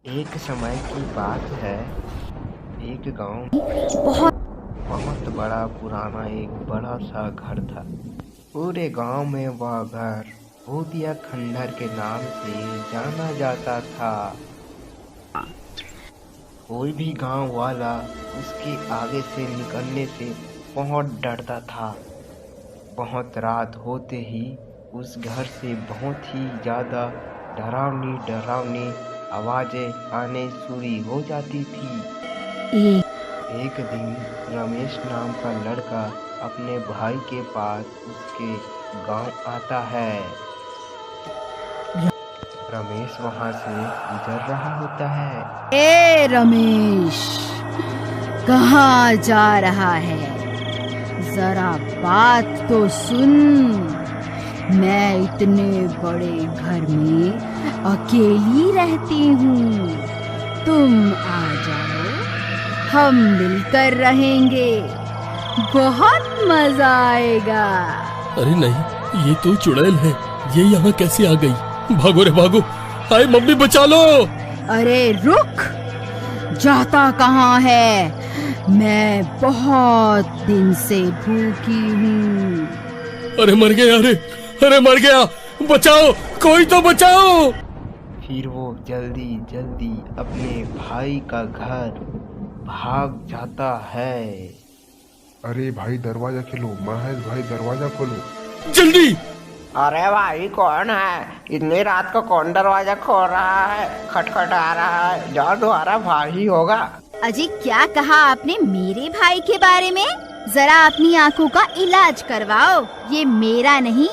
एक समय की बात है। एक गांव बहुत बड़ा पुराना एक बड़ा सा घर था। पूरे गांव में वह घर भूतिया खंडहर के नाम से जाना जाता था। कोई भी गांव वाला उसके आगे से निकलने से बहुत डरता था। बहुत रात होते ही उस घर से बहुत ही ज़्यादा डरावनी आवाज़ें आने शुरू हो जाती थी। एक दिन रमेश नाम का लड़का अपने भाई के पास उसके गांव आता है। रमेश वहां से गुजर रहा होता है। ए रमेश, कहाँ जा रहा है? जरा बात तो सुन। मैं इतने बड़े घर में अकेली रहती हूँ। तुम आ जाओ, हम मिलकर रहेंगे। बहुत मजा आएगा। अरे नहीं, ये तो चुड़ैल है। ये यहाँ कैसे आ गई? भागो रे भागो! हाय मम्मी, बचा लो! अरे रुक, जाता कहाँ है? मैं बहुत दिन से भूखी हूँ। अरे मर गया! अरे मर गया! बचाओ, कोई तो बचाओ! फिर वो जल्दी अपने भाई का घर भाग जाता है। अरे भाई दरवाजा खोलो, महेश भाई दरवाजा खोलो जल्दी! अरे भाई कौन है? इतनी रात को कौन दरवाजा खोल रहा है? खटखटा रहा है। जो तुम्हारा भाई होगा। अजी, क्या कहा आपने मेरे भाई के बारे में? जरा अपनी आंखों का इलाज करवाओ। ये मेरा नहीं,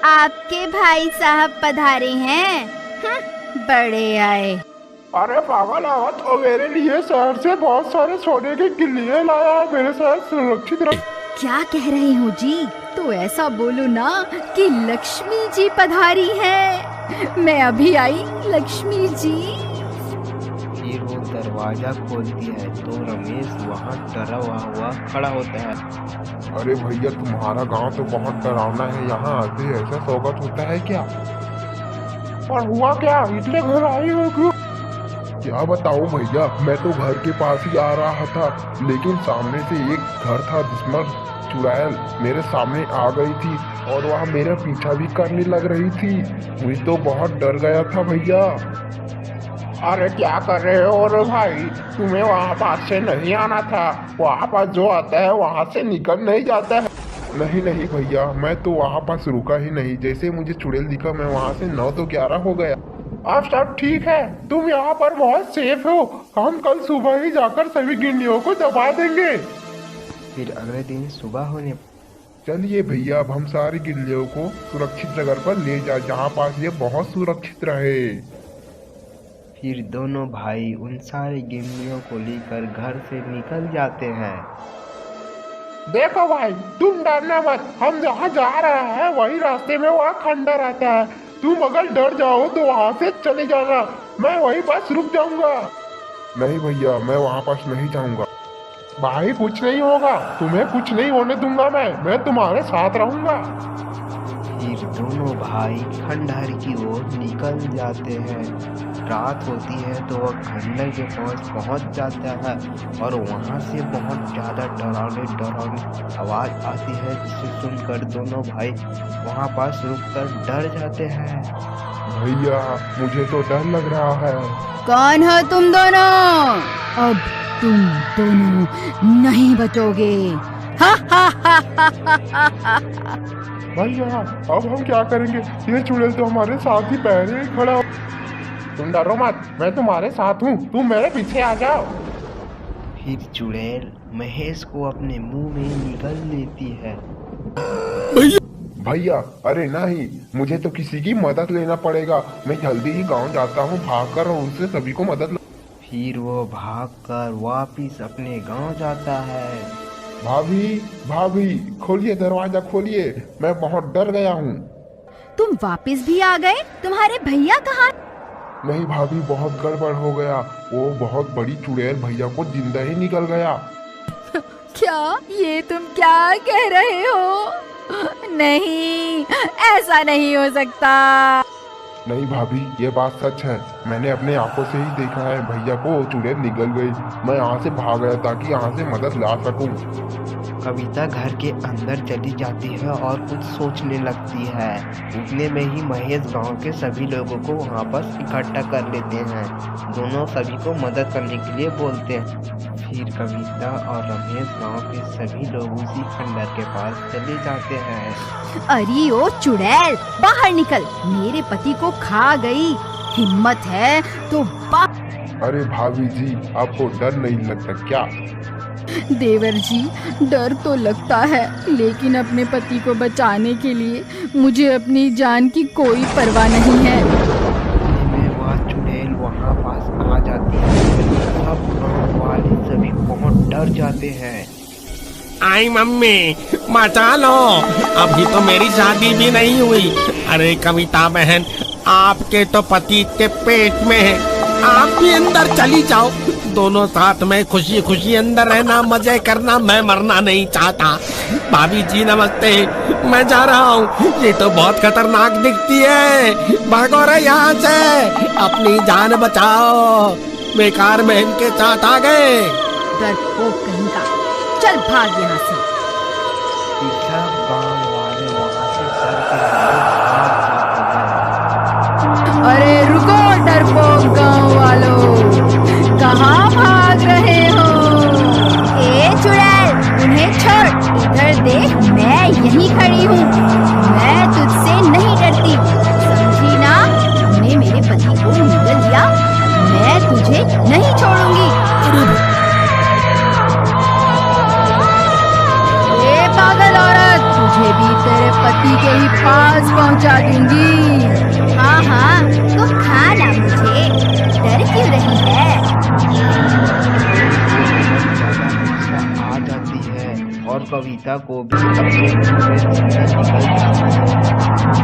आपके भाई साहब पधारे हैं। बड़े आए। अरे पागल आवत, और मेरे लिए शहर से बहुत सारे सोने के गिल्लियां लाया है। मेरे साथ सुरक्षित रख। क्या कह रहे हो जी? तो ऐसा बोलो ना कि लक्ष्मी जी पधारी हैं। मैं अभी आई लक्ष्मी जी। फिर वो दरवाजा खोलती है तो रमेश वहाँ डरा हुआ खड़ा होता है। अरे भैया, तुम्हारा गांव तो बहुत डरावना है। यहाँ आते ऐसा स्वागत होता है क्या? और हुआ क्या? इतने घर आई हो क्यों? क्या बताऊं भैया, मैं तो घर के पास ही आ रहा था, लेकिन सामने से एक घर था जिसमें चुड़ैल मेरे सामने आ गई थी और वह मेरा पीछा भी करने लग रही थी। मुझे तो बहुत डर गया था भैया। अरे क्या कर रहे हो रे भाई? तुम्हें वहाँ पास से नहीं आना था। वहाँ पास जो आता है वहाँ से निकल नहीं जाता है। नहीं भैया, मैं तो वहाँ पास रुका ही नहीं। जैसे मुझे चुड़ैल दिखा, मैं वहाँ से 9 तो 11 हो गया। अब सब ठीक है, तुम यहाँ पर बहुत सेफ हो। हम कल सुबह ही जाकर सभी गिल्लियों को दबा देंगे। फिर अगले दिन सुबह होने चलिए भैया, अब हम सारी गिल्लियों को सुरक्षित जगह पर ले जाए, जहाँ पास ये बहुत सुरक्षित रहे। फिर दोनों भाई उन सारे गिल्लियों को लेकर घर से निकल जाते हैं। देखो भाई, तुम डरना मत। हम जहाँ जा रहे हैं वही रास्ते में वहाँ खंडर आता है। तुम अगर डर जाओ तो वहाँ से चले जाना। मैं वहीं पास रुक जाऊंगा। नहीं भैया, मैं वहाँ पास नहीं जाऊंगा। भाई कुछ नहीं होगा, तुम्हें कुछ नहीं होने दूंगा। मैं तुम्हारे साथ रहूंगा। फिर दोनों भाई खंडहर की ओर निकल जाते हैं। रात होती है तो वह खंडहर के पास पहुंच जाता है और वहां से बहुत ज़्यादा डरावनी आवाज़ आती है, जिसे सुनकर दोनों भाई वहां पास रुककर डर जाते हैं। भैया, मुझे तो डर लग रहा है। कौन हो तुम दोनों? अब तुम दोनों नहीं बचोगे। भैया, अब हम क्या करेंगे? ये चुड़ैल तो हमारे साथ ही पहले ही खड़ा। तुम डरो मत, मैं तुम्हारे साथ हूँ। तुम मेरे पीछे आ जाओ। फिर चुड़ैल महेश को अपने मुंह में निगल लेती है। भैया, अरे नहीं, मुझे तो किसी की मदद लेना पड़ेगा। मैं जल्दी ही गांव जाता हूँ भागकर, और उनसे सभी को मदद। फिर वो भागकर वापिस अपने गांव जाता है। भाभी, खोलिए, दरवाजा खोलिए। मैं बहुत डर गया हूँ। तुम वापस भी आ गए? तुम्हारे भैया कहाँ? नहीं भाभी, बहुत गड़बड़ हो गया। वो बहुत बड़ी चुड़ैल भैया को जिंदा ही निकल गया। क्या? ये तुम क्या कह रहे हो? नहीं, ऐसा नहीं हो सकता। नहीं भाभी, ये बात सच है। मैंने अपने आंखों से ही देखा है, भैया को चुड़ैल निगल गई। मैं यहाँ से भाग गया ताकि यहाँ से मदद ला सकूं। कविता घर के अंदर चली जाती है और कुछ सोचने लगती है। उतने में ही महेश गांव के सभी लोगों को वहां पर इकट्ठा कर लेते हैं। दोनों सभी को मदद करने के लिए बोलते हैं। फिर कविता और रमेश गांव के सभी लोग उसी खंडर के पास चले जाते हैं। अरे ओ चुड़ैल, बाहर निकल, मेरे पति को खा गई। हिम्मत है तो अरे भाभी जी, आपको डर नहीं लगता क्या? देवर जी, डर तो लगता है, लेकिन अपने पति को बचाने के लिए मुझे अपनी जान की कोई परवाह नहीं है। वह चुड़ैल वहाँ पास आ जाती है। सब गाँव वाले सभी बहुत डर जाते हैं। आई मम्मी, बचा लो, अभी तो मेरी शादी भी नहीं हुई। अरे कविता बहन, आपके तो पति के पेट में है, आप भी अंदर चली जाओ। दोनों साथ में खुशी खुशी अंदर रहना, मजे करना। मैं मरना नहीं चाहता। भाभी जी नमस्ते, मैं जा रहा हूँ। ये तो बहुत खतरनाक दिखती है। भागो रे यहाँ से, अपनी जान बचाओ। बेकार में इनके साथ आ गए। डरपोक कहीं का, चल भाग यहाँ से। सब गाँव वाले वहाँ से डर के भाग जाते हैं। अरे रुको डरपोक गाँव वालों, कहाँ भाग रहे हो? ए चुड़ैल, उन्हें छोड़, इधर देख, मैं यहीं खड़ी हूँ। मैं तुझसे नहीं डरती, समझी ना? तूने मेरे पति को निगल लिया, मैं तुझे नहीं छोड़ूंगी। ए पागल औरत, तुझे भी तेरे पति के ही पास पहुँचा दूंगी। हाँ हाँ, तो खा ना मुझे, डर क्यों रही है? आ जाती है और कविता को भी अपने घर से निकल जाती है।